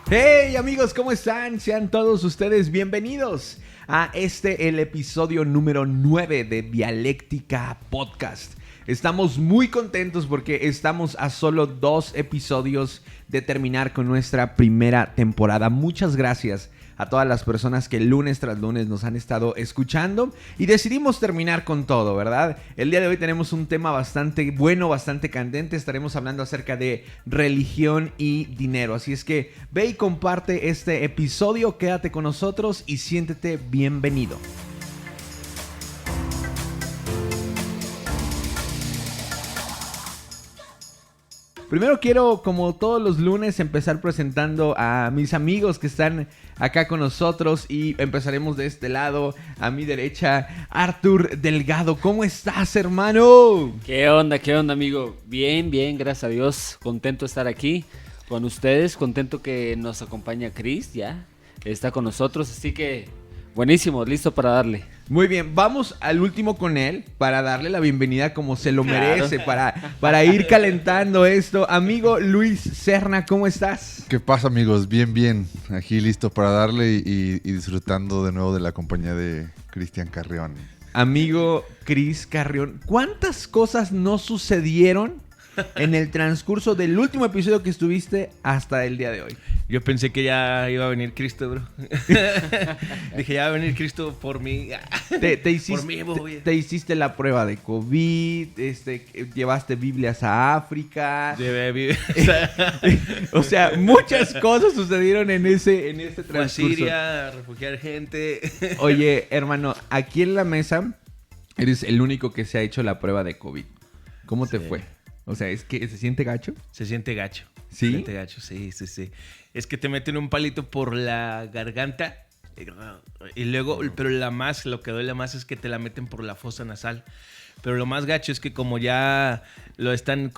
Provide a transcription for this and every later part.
Hey amigos, ¿cómo están? Sean todos ustedes bienvenidos a el episodio número 9 de Dialéctica Podcast. Estamos muy contentos porque estamos a solo 2 episodios de terminar con nuestra primera temporada. Muchas gracias a todas las personas que lunes tras lunes nos han estado escuchando y decidimos terminar con todo, ¿verdad? El día de hoy tenemos un tema bastante bueno, bastante candente. Estaremos hablando acerca de religión y dinero. Así es que ve y comparte este episodio, quédate con nosotros y siéntete bienvenido. Primero quiero, como todos los lunes, empezar presentando a mis amigos que están acá con nosotros y empezaremos de este lado, a mi derecha, Arthur Delgado. ¿Cómo estás, hermano? ¿Qué onda, amigo? Bien, gracias a Dios. Contento de estar aquí con ustedes, contento que nos acompaña Chris, ya está con nosotros, así que buenísimo, listo para darle. Muy bien, vamos al último con él para darle la bienvenida como se lo merece, para ir calentando esto. Amigo Luis Serna, ¿cómo estás? ¿Qué pasa, amigos? Bien. Aquí listo para darle y disfrutando de nuevo de la compañía de Cristian Carrión. Amigo Cris Carrión, ¿cuántas cosas no sucedieron en el transcurso del último episodio que estuviste hasta el día de hoy? Yo pensé que ya iba a venir Cristo, bro. Dije, ya va a venir Cristo por mí. Te hiciste la prueba de COVID, llevaste Biblias a África. Llevé Biblias. O sea, muchas cosas sucedieron en este transcurso. Fue a Siria, a refugiar gente. Oye, hermano, aquí en la mesa eres el único que se ha hecho la prueba de COVID. ¿Cómo te fue? O sea, ¿es que se siente gacho? Se siente gacho. ¿Sí? Se siente gacho, sí. Es que te meten un palito por la garganta y luego, pero lo que duele más es que te la meten por la fosa nasal. Pero lo más gacho es que como ya lo están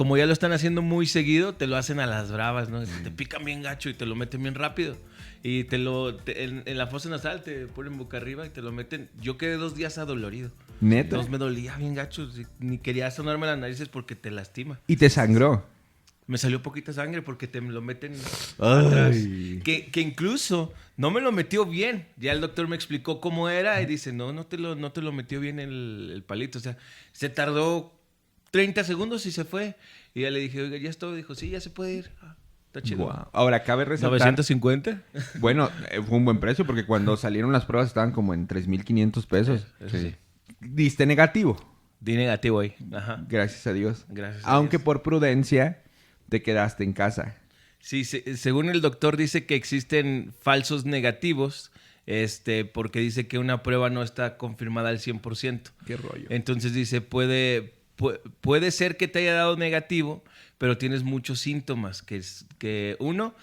haciendo muy seguido, te lo hacen a las bravas, ¿no? Te pican bien gacho y te lo meten bien rápido. Y en la fosa nasal te ponen boca arriba y te lo meten. Yo quedé 2 días adolorido. ¿Neta? Entonces me dolía bien gacho. Ni quería sonarme las narices porque te lastima. ¿Y te sangró? Me salió poquita sangre porque te me lo meten Ay. atrás. Que incluso no me lo metió bien. Ya el doctor me explicó cómo era y dice, no te lo metió bien el palito. O sea, se tardó 30 segundos y se fue. Y ya le dije, oiga, ya es todo. Dijo, sí, ya se puede ir. Está chido. Wow. Ahora, cabe resaltar... ¿950? Bueno, fue un buen precio porque cuando salieron las pruebas estaban como en 3,500 pesos. Sí. Diste negativo. Di negativo ahí. Ajá. Gracias a Dios. Gracias a Aunque Dios. por prudencia te quedaste en casa. Sí, según el doctor dice que existen falsos negativos, porque dice que una prueba no está confirmada al 100%. Qué rollo. Entonces dice, puede ser que te haya dado negativo, pero tienes muchos síntomas, que uno,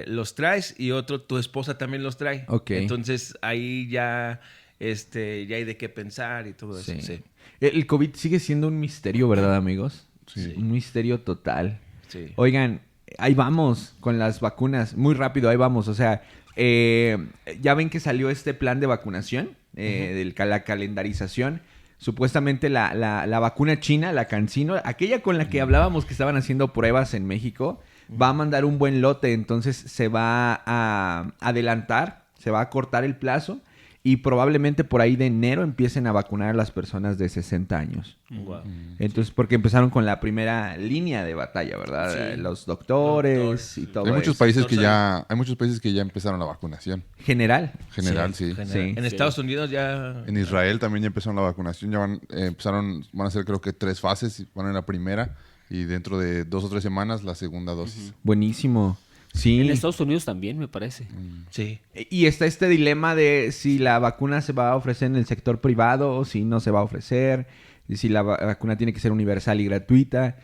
los traes y otro, tu esposa también los trae. Ok. Entonces ahí ya hay de qué pensar y todo eso. Sí. El COVID sigue siendo un misterio, ¿verdad, amigos? Sí. Un misterio total. Sí. Oigan, ahí vamos con las vacunas. Muy rápido, ahí vamos. O sea, ya ven que salió este plan de vacunación, la calendarización. Supuestamente la vacuna china, la CanSino, aquella con la que hablábamos que estaban haciendo pruebas en México, va a mandar un buen lote. Entonces se va a adelantar, se va a cortar el plazo. Y probablemente por ahí de enero empiecen a vacunar a las personas de 60 años. Wow. Entonces, porque empezaron con la primera línea de batalla, ¿verdad? Sí. Los doctores y todo Hay muchos eso. países que ya empezaron la vacunación. General. General, sí. General. Sí. En Estados Unidos ya... En Israel también ya empezaron la vacunación. Ya van a ser creo que 3 fases. Van en la primera y dentro de 2 o 3 semanas la segunda dosis. Buenísimo. Sí. En Estados Unidos también, me parece. Sí. Y está este dilema de si la vacuna se va a ofrecer en el sector privado o si no se va a ofrecer. Y si la vacuna tiene que ser universal y gratuita.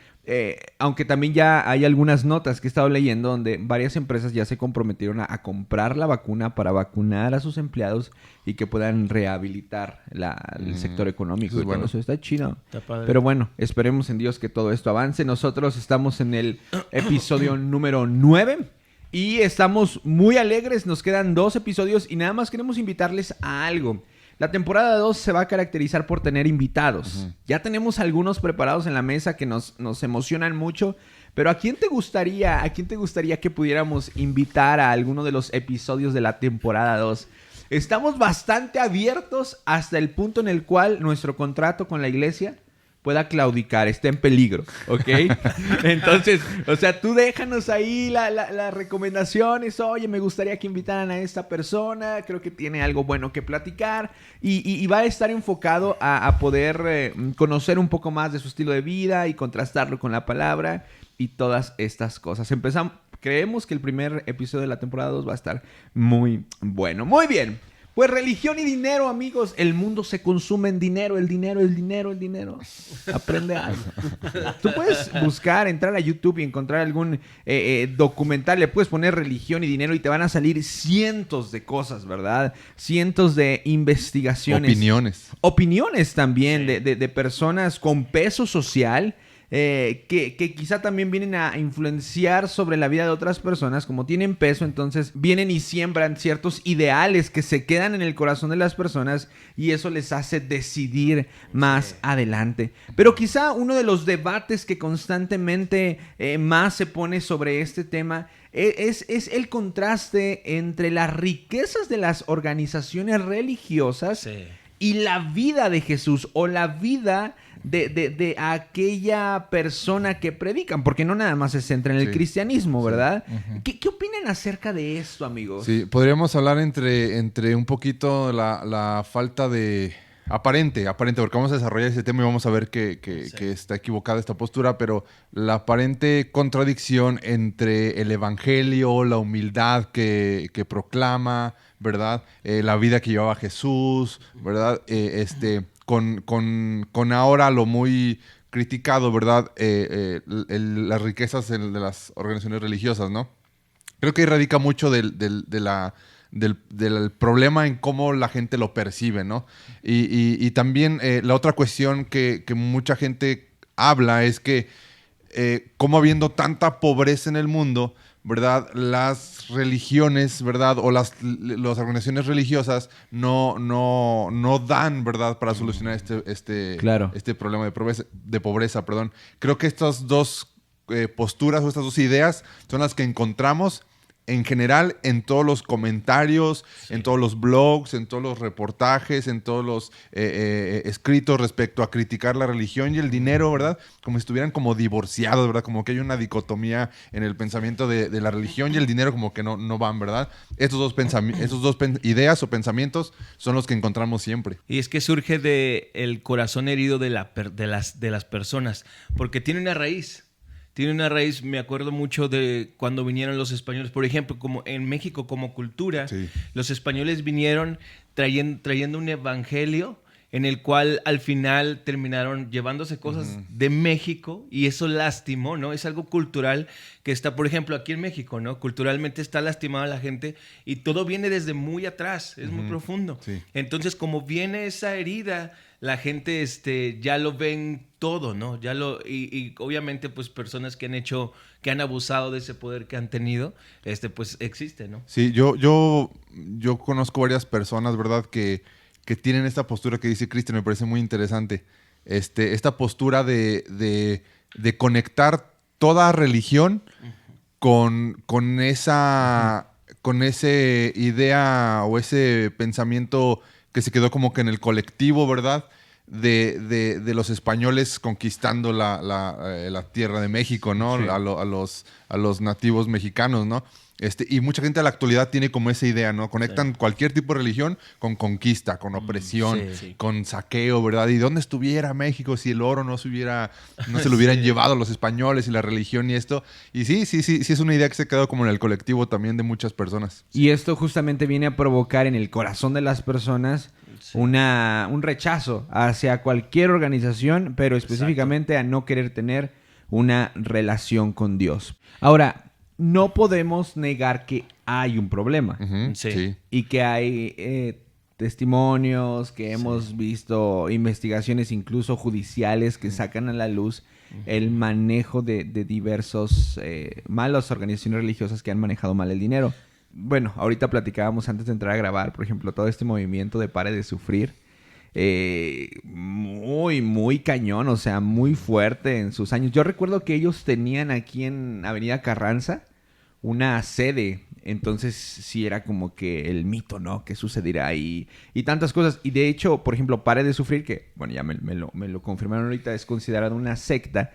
Aunque también ya hay algunas notas que he estado leyendo donde varias empresas ya se comprometieron a comprar la vacuna para vacunar a sus empleados y que puedan rehabilitar el sector económico. Eso es y todo bueno. eso está chido. Está padre. Pero bueno, esperemos en Dios que todo esto avance. Nosotros estamos en el episodio número 9 y estamos muy alegres. Nos quedan 2 episodios y nada más queremos invitarles a algo. La temporada 2 se va a caracterizar por tener invitados. Ya tenemos algunos preparados en la mesa que nos emocionan mucho, Pero ¿a quién te gustaría que pudiéramos invitar a alguno de los episodios de la temporada 2? Estamos bastante abiertos hasta el punto en el cual nuestro contrato con la iglesia pueda claudicar, está en peligro, ¿ok? Entonces, o sea, tú déjanos ahí las recomendaciones. Oye, me gustaría que invitaran a esta persona, creo que tiene algo bueno que platicar. Y va a estar enfocado a poder conocer un poco más de su estilo de vida y contrastarlo con la palabra y todas estas cosas. Creemos que el primer episodio de la temporada 2 va a estar muy bueno. Muy bien. Pues religión y dinero, amigos. El mundo se consume en dinero. El dinero. Aprende algo. Tú puedes entrar a YouTube y encontrar algún documental. Le puedes poner religión y dinero y te van a salir cientos de cosas, ¿verdad? Cientos de investigaciones. Opiniones también de personas con peso social. Que quizá también vienen a influenciar sobre la vida de otras personas. Como tienen peso, entonces vienen y siembran ciertos ideales que se quedan en el corazón de las personas y eso les hace decidir más adelante. Pero quizá uno de los debates que constantemente más se pone sobre este tema es el contraste entre las riquezas de las organizaciones religiosas y la vida de Jesús, o la vida de aquella persona que predican, porque no nada más se centra en el cristianismo, ¿verdad? Uh-huh. ¿Qué opinan acerca de esto, amigos? Sí, podríamos hablar entre un poquito la falta de... Aparente, porque vamos a desarrollar ese tema y vamos a ver que está equivocada esta postura, pero la aparente contradicción entre el evangelio, la humildad que proclama, ¿verdad? La vida que llevaba Jesús, ¿verdad? Con ahora lo muy criticado, ¿verdad? Las riquezas de las organizaciones religiosas, ¿no? Creo que ahí radica mucho del problema en cómo la gente lo percibe, ¿no? Y también la otra cuestión que mucha gente habla es que cómo habiendo tanta pobreza en el mundo, ¿verdad? Las religiones, ¿verdad? O las organizaciones religiosas no dan, ¿verdad? Para solucionar este problema de pobreza, perdón. Creo que estas dos posturas o estas dos ideas son las que encontramos en general en todos los comentarios, en todos los blogs, en todos los reportajes, en todos los escritos respecto a criticar la religión y el dinero, ¿verdad? Como si estuvieran como divorciados, ¿verdad? Como que hay una dicotomía en el pensamiento de la religión y el dinero, como que no van, ¿verdad? Estos dos ideas o pensamientos son los que encontramos siempre. Y es que surge del corazón herido de las personas, porque tiene una raíz. Me acuerdo mucho de cuando vinieron los españoles, por ejemplo, como en México como cultura, los españoles vinieron trayendo un evangelio en el cual al final terminaron llevándose cosas de México y eso lastimó, ¿no? Es algo cultural que está, por ejemplo, aquí en México, ¿no? Culturalmente está lastimada la gente y todo viene desde muy atrás, es muy profundo. Sí. Entonces, como viene esa herida, la gente ya lo ven todo, ¿no? Y obviamente pues personas que han abusado de ese poder que han tenido, pues existe, ¿no? Sí, yo conozco varias personas, ¿verdad? Que tienen esta postura que dice Cristian, me parece muy interesante. Esta postura de conectar toda religión con esa idea o ese pensamiento que se quedó como que en el colectivo, ¿verdad? De los españoles conquistando la tierra de México, ¿no? Sí. A los nativos mexicanos, ¿no? Y mucha gente a la actualidad tiene como esa idea, ¿no? Conectan cualquier tipo de religión con conquista, con opresión, con saqueo, ¿verdad? ¿Y dónde estuviera México si el oro no se lo hubieran llevado los españoles y la religión y esto? Y sí, es una idea que se ha quedado como en el colectivo también de muchas personas. Y esto justamente viene a provocar en el corazón de las personas un rechazo hacia cualquier organización, pero específicamente a no querer tener una relación con Dios. Ahora, no podemos negar que hay un problema. Y que hay testimonios, que hemos visto investigaciones incluso judiciales que sacan a la luz el manejo de diversos malas organizaciones religiosas que han manejado mal el dinero. Bueno, ahorita platicábamos antes de entrar a grabar, por ejemplo, todo este movimiento de Pare de Sufrir. muy, muy cañón, o sea, muy fuerte en sus años. Yo recuerdo que ellos tenían aquí en Avenida Carranza una sede, entonces sí era como que el mito, ¿no? ¿Qué sucederá ahí? Y tantas cosas. Y de hecho, por ejemplo, Pare de Sufrir, que, bueno, ya me lo confirmaron ahorita, es considerado una secta.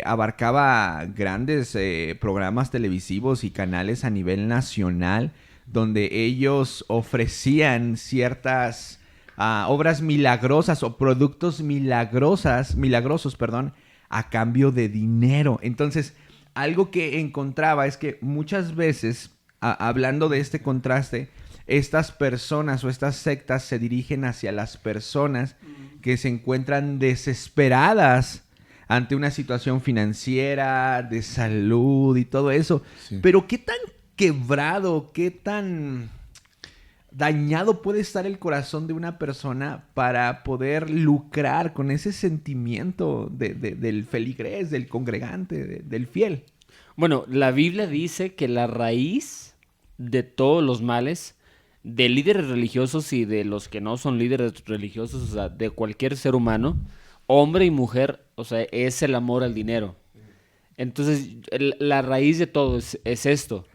Abarcaba grandes programas televisivos y canales a nivel nacional, donde ellos ofrecían ciertas obras milagrosas o productos milagrosos, perdón, a cambio de dinero. Entonces, algo que encontraba es que muchas veces, hablando de este contraste, estas personas o estas sectas se dirigen hacia las personas que se encuentran desesperadas ante una situación financiera, de salud y todo eso. Sí. Pero ¿qué tan quebrado, qué tan dañado puede estar el corazón de una persona para poder lucrar con ese sentimiento del feligrés, del congregante, del fiel? Bueno, la Biblia dice que la raíz de todos los males, de líderes religiosos y de los que no son líderes religiosos, o sea, de cualquier ser humano, hombre y mujer, o sea, es el amor al dinero. Entonces, la raíz de todo es esto.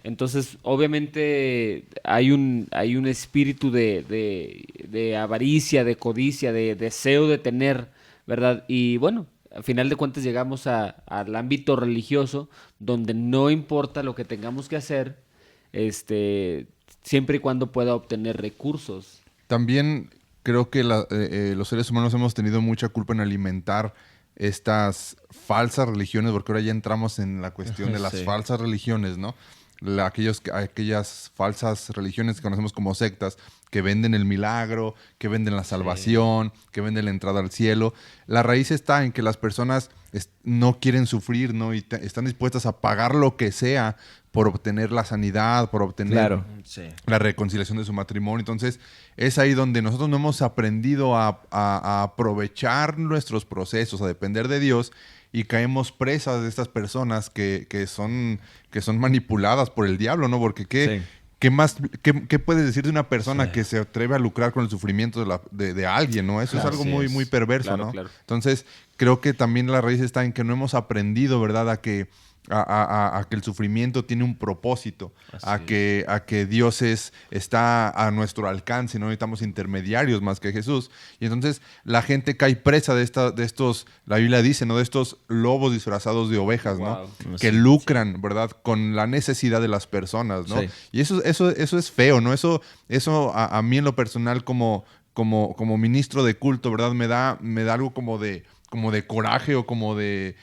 Entonces, obviamente, hay un espíritu de avaricia, de codicia, de deseo de tener, ¿verdad? Y bueno, al final de cuentas llegamos al ámbito religioso, donde no importa lo que tengamos que hacer, siempre y cuando pueda obtener recursos. También creo que los seres humanos hemos tenido mucha culpa en alimentar estas falsas religiones, porque ahora ya entramos en la cuestión de las falsas religiones, ¿no? Aquellas falsas religiones que conocemos como sectas, que venden el milagro, que venden la salvación, que venden la entrada al cielo. La raíz está en que las personas no quieren sufrir, ¿no? Y están dispuestas a pagar lo que sea por obtener la sanidad, por obtener la reconciliación de su matrimonio. Entonces, es ahí donde nosotros no hemos aprendido a aprovechar nuestros procesos, a depender de Dios, y caemos presas de estas personas que son manipuladas por el diablo, ¿no? Porque ¿qué puedes decir de una persona que se atreve a lucrar con el sufrimiento de alguien, ¿no? Eso es algo muy, muy perverso, ¿no? Claro. Entonces, creo que también la raíz está en que no hemos aprendido, ¿verdad?, a que el sufrimiento tiene un propósito, a que Dios está a nuestro alcance, no necesitamos intermediarios más que Jesús. Y entonces la gente cae presa de estos, la Biblia dice, ¿no?, de estos lobos disfrazados de ovejas, ¿no? Que lucran, ¿verdad?, con la necesidad de las personas, ¿no? Sí. Y eso es feo, ¿no? Eso a mí en lo personal como ministro de culto, ¿verdad?, me da algo como de coraje o como de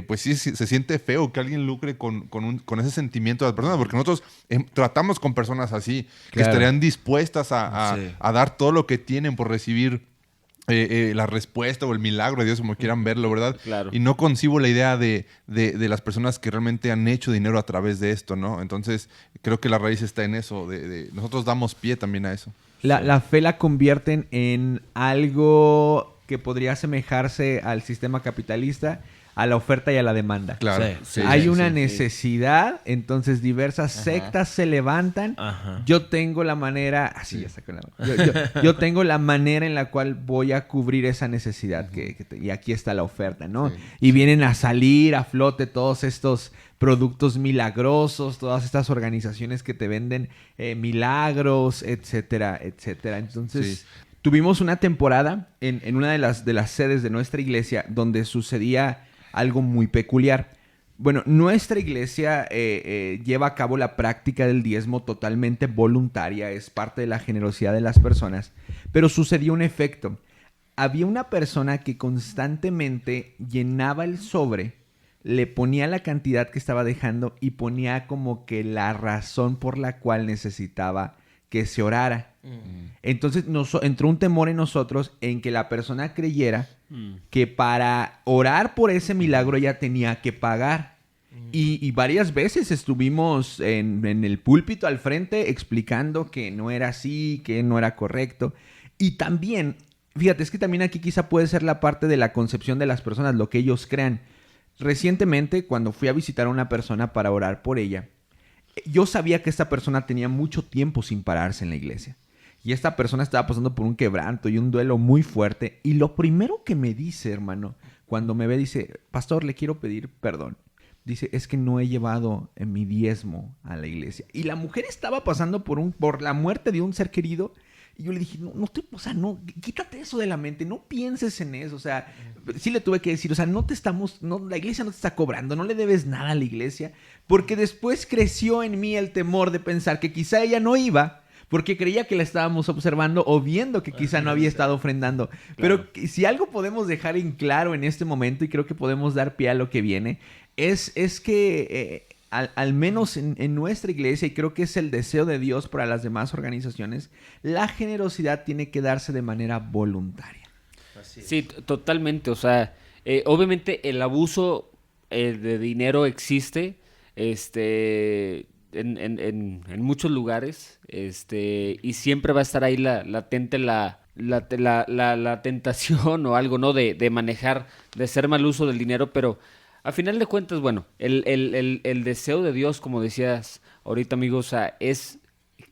pues sí, se siente feo que alguien lucre con ese sentimiento de las personas, porque nosotros tratamos con personas así, que estarían dispuestas a dar todo lo que tienen por recibir la respuesta o el milagro de Dios, como quieran verlo, ¿verdad? Claro. Y no concibo la idea de las personas que realmente han hecho dinero a través de esto, ¿no? Entonces, creo que la raíz está en eso, nosotros damos pie también a eso. La fe la convierten en algo que podría asemejarse al sistema capitalista, a la oferta y a la demanda. Claro. Hay una necesidad, entonces diversas sectas se levantan. Yo tengo la manera... Yo tengo la manera en la cual voy a cubrir esa necesidad y aquí está la oferta, ¿no? Sí. Y vienen a salir a flote todos estos productos milagrosos, todas estas organizaciones que te venden milagros, etcétera, etcétera. Entonces... Sí. Tuvimos una temporada en una de las sedes de nuestra iglesia donde sucedía algo muy peculiar. Bueno, nuestra iglesia lleva a cabo la práctica del diezmo totalmente voluntaria, es parte de la generosidad de las personas, pero sucedió un efecto. Había una persona que constantemente llenaba el sobre, le ponía la cantidad que estaba dejando y ponía como que la razón por la cual necesitaba que se orara. Entonces entró un temor en nosotros en que la persona creyera que para orar por ese milagro ella tenía que pagar. Y varias veces estuvimos en el púlpito al frente explicando que no era así, que no era correcto. Y también, fíjate, es que también aquí quizá puede ser la parte de la concepción de las personas, lo que ellos crean. Recientemente, cuando fui a visitar a una persona para orar por ella, yo sabía que esta persona tenía mucho tiempo sin pararse en la iglesia. Y esta persona estaba pasando por un quebranto y un duelo muy fuerte. Y lo primero que me dice, hermano, cuando me ve, dice, pastor, le quiero pedir perdón. Dice, es que no he llevado mi diezmo a la iglesia. Y la mujer estaba pasando por la muerte de un ser querido. Y yo le dije, no, quítate eso de la mente, no pienses en eso. O sea, sí le tuve que decir, o sea, la iglesia no te está cobrando, no le debes nada a la iglesia. Porque después creció en mí el temor de pensar que quizá ella no iba, porque creía que la estábamos observando o viendo que quizá no había estado ofrendando. Claro. Pero si algo podemos dejar en claro en este momento, y creo que podemos dar pie a lo que viene, es que al menos en nuestra iglesia, y creo que es el deseo de Dios para las demás organizaciones, la generosidad tiene que darse de manera voluntaria. Sí, totalmente. O sea, obviamente el abuso de dinero existe en muchos lugares, y siempre va a estar ahí latente la tentación o algo, ¿no? De manejar, de hacer mal uso del dinero, pero a final de cuentas, bueno, el deseo de Dios, como decías ahorita, amigos, o sea, es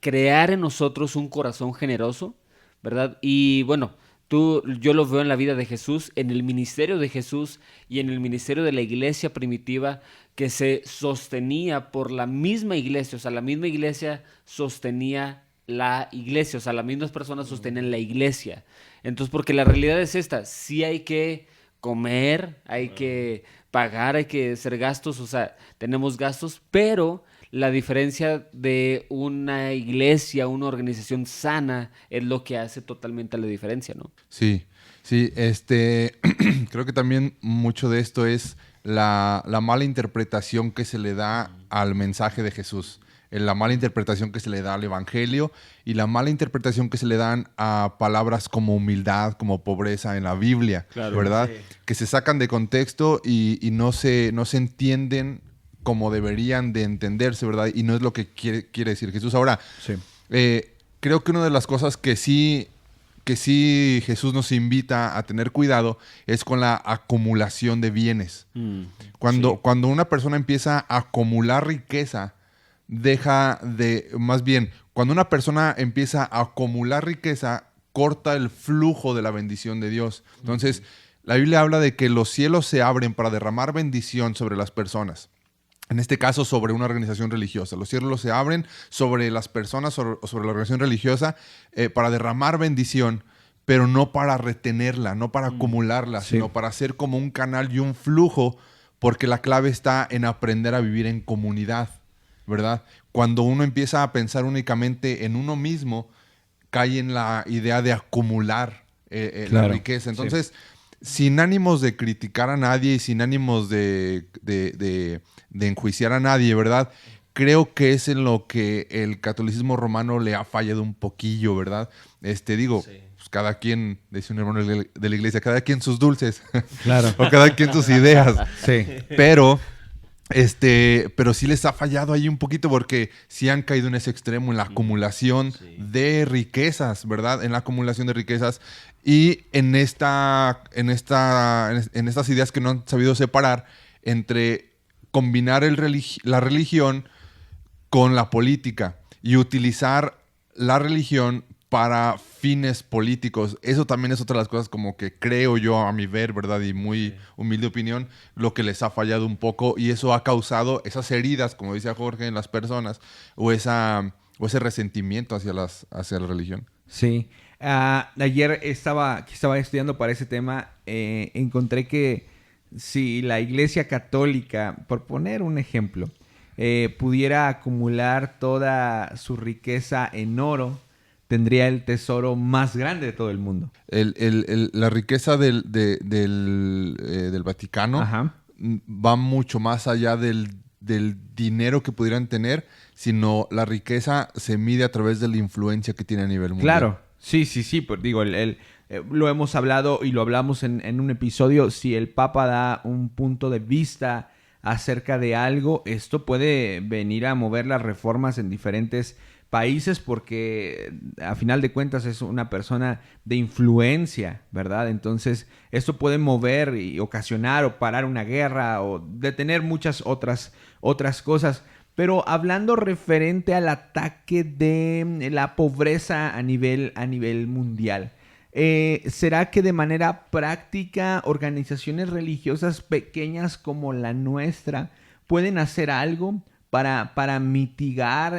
crear en nosotros un corazón generoso, ¿verdad? Y bueno, yo lo veo en la vida de Jesús, en el ministerio de Jesús y en el ministerio de la iglesia primitiva, que se sostenía por la misma iglesia. O sea, la misma iglesia sostenía la iglesia. O sea, las mismas personas sostenían la iglesia. Entonces, porque la realidad es esta: sí hay que comer, hay que pagar, hay que hacer gastos. O sea, tenemos gastos, pero la diferencia de una iglesia, una organización sana, es lo que hace totalmente la diferencia, ¿no? Sí. Creo que también mucho de esto es la mala interpretación que se le da al mensaje de Jesús, la mala interpretación que se le da al evangelio y la mala interpretación que se le dan a palabras como humildad, como pobreza en la Biblia, claro, ¿verdad? Sí. Que se sacan de contexto y no se entienden como deberían de entenderse, ¿verdad? Y no es lo que quiere decir Jesús. Ahora, sí. Creo que una de las cosas que sí Jesús nos invita a tener cuidado es con la acumulación de bienes. Cuando una persona empieza a acumular riqueza, cuando una persona empieza a acumular riqueza, corta el flujo de la bendición de Dios. Entonces, la Biblia habla de que los cielos se abren para derramar bendición sobre las personas. En este caso, sobre una organización religiosa. Los cielos se abren sobre las personas o sobre la organización religiosa para derramar bendición, pero no para retenerla, no para acumularla, sino para ser como un canal y un flujo, porque la clave está en aprender a vivir en comunidad, ¿verdad? Cuando uno empieza a pensar únicamente en uno mismo, cae en la idea de acumular la riqueza. Entonces, sin ánimos de criticar a nadie y sin ánimos de enjuiciar a nadie, ¿verdad? Creo que es en lo que el catolicismo romano le ha fallado un poquillo, ¿verdad? Pues cada quien, dice un hermano de la iglesia, cada quien sus dulces. Claro. O cada quien sus ideas. Sí. Pero sí les ha fallado ahí un poquito porque sí han caído en ese extremo, en la acumulación de riquezas, ¿verdad? En la acumulación de riquezas y en estas ideas que no han sabido separar entre combinar la religión con la política y utilizar la religión para fines políticos. Eso también es otra de las cosas como que creo yo, a mi ver, ¿verdad? Y muy humilde opinión, lo que les ha fallado un poco y eso ha causado esas heridas, como decía Jorge, en las personas o ese resentimiento hacia la religión. Sí. Ayer estaba estudiando para ese tema, encontré que si la Iglesia Católica, por poner un ejemplo, pudiera acumular toda su riqueza en oro, tendría el tesoro más grande de todo el mundo. La riqueza del Vaticano va mucho más allá del dinero que pudieran tener, sino la riqueza se mide a través de la influencia que tiene a nivel mundial. Claro, sí, pues digo, lo hemos hablado y lo hablamos en un episodio. Si el Papa da un punto de vista acerca de algo, esto puede venir a mover las reformas en diferentes países porque a final de cuentas es una persona de influencia, ¿verdad? Entonces esto puede mover y ocasionar o parar una guerra o detener muchas otras cosas. pero hablando referente al ataque de la pobreza a nivel mundial. ¿Será que de manera práctica organizaciones religiosas pequeñas como la nuestra pueden hacer algo para mitigar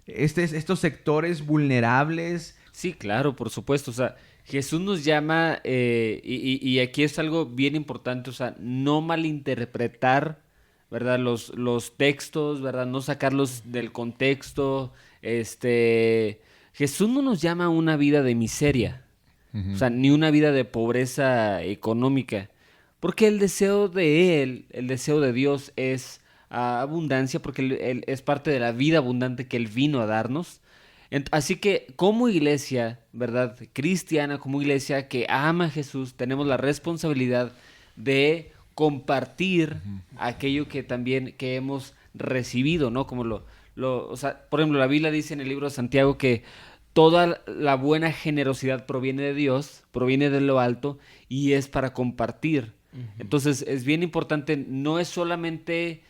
estos sectores vulnerables? Sí, claro, por supuesto. O sea, Jesús nos llama, y aquí es algo bien importante, o sea, no malinterpretar, ¿verdad? Los textos, ¿verdad? No sacarlos del contexto. Jesús no nos llama a una vida de miseria, o sea, ni una vida de pobreza económica, porque el deseo de Él, el deseo de Dios es abundancia, porque él es parte de la vida abundante que Él vino a darnos. Así que como iglesia, ¿verdad? Cristiana, como iglesia que ama a Jesús, tenemos la responsabilidad de compartir aquello que también que hemos recibido, ¿no? Como o sea, por ejemplo, la Biblia dice en el libro de Santiago que toda la buena generosidad proviene de Dios, proviene de lo alto y es para compartir. Entonces es bien importante, no es solamente...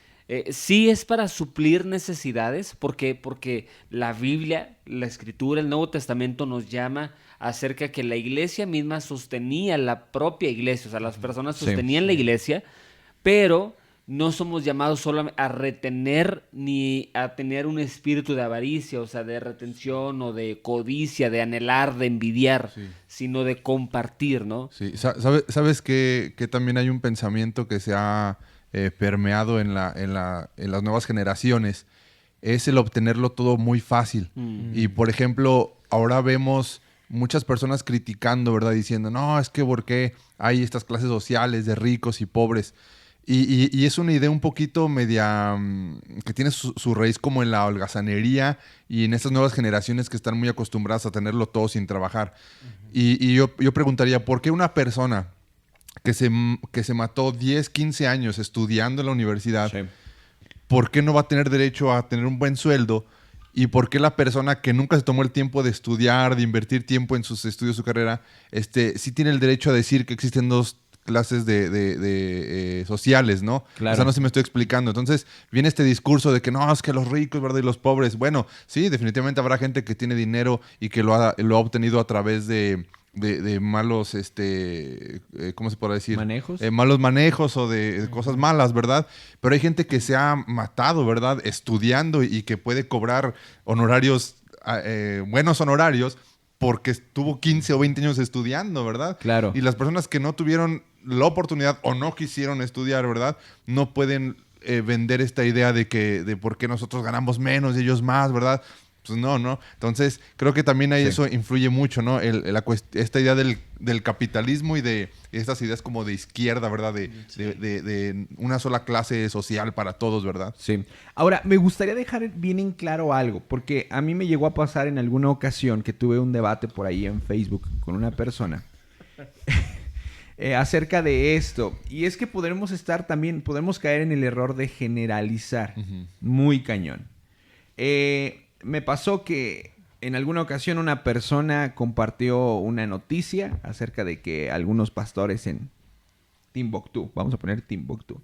sí es para suplir necesidades, porque la Biblia, la Escritura, el Nuevo Testamento nos llama acerca que la iglesia misma sostenía la propia iglesia, o sea, las personas sostenían la iglesia, pero no somos llamados solo a retener ni a tener un espíritu de avaricia, o sea, de retención o de codicia, de anhelar, de envidiar, sino de compartir, ¿no? Sí, sabes que también hay un pensamiento que se ha permeado en las nuevas generaciones, es el obtenerlo todo muy fácil. Y, por ejemplo, ahora vemos muchas personas criticando, ¿verdad? Diciendo, no, es que ¿por qué hay estas clases sociales de ricos y pobres? Y es una idea un poquito media... que tiene su raíz como en la holgazanería y en estas nuevas generaciones que están muy acostumbradas a tenerlo todo sin trabajar. Y yo preguntaría, ¿por qué una persona que se mató 10, 15 años estudiando en la universidad, ¿por qué no va a tener derecho a tener un buen sueldo? ¿Y por qué la persona que nunca se tomó el tiempo de estudiar, de invertir tiempo en sus estudios, su carrera, sí tiene el derecho a decir que existen dos clases de sociales, ¿no? Claro. O sea, no sé si me estoy explicando. Entonces, viene este discurso de que no, es que los ricos, ¿verdad? Y los pobres. Bueno, sí, definitivamente habrá gente que tiene dinero y que lo ha obtenido a través de malos, ¿cómo se podrá decir? ¿Manejos? Malos manejos o de cosas malas, ¿verdad? Pero hay gente que se ha matado, ¿verdad? Estudiando y que puede cobrar honorarios, buenos honorarios, porque estuvo 15 o 20 años estudiando, ¿verdad? Claro. Y las personas que no tuvieron la oportunidad o no quisieron estudiar, ¿verdad? No pueden vender esta idea de por qué nosotros ganamos menos y ellos más, ¿verdad? Pues no. Entonces, creo que también ahí eso influye mucho, ¿no? Esta idea del capitalismo y de estas ideas como de izquierda, ¿verdad? De una sola clase social para todos, ¿verdad? Sí. Ahora, me gustaría dejar bien en claro algo, porque a mí me llegó a pasar en alguna ocasión que tuve un debate por ahí en Facebook con una persona acerca de esto. Y es que podemos caer en el error de generalizar. Muy cañón. Me pasó que en alguna ocasión una persona compartió una noticia acerca de que algunos pastores en Timbuktu, vamos a poner Timbuktu,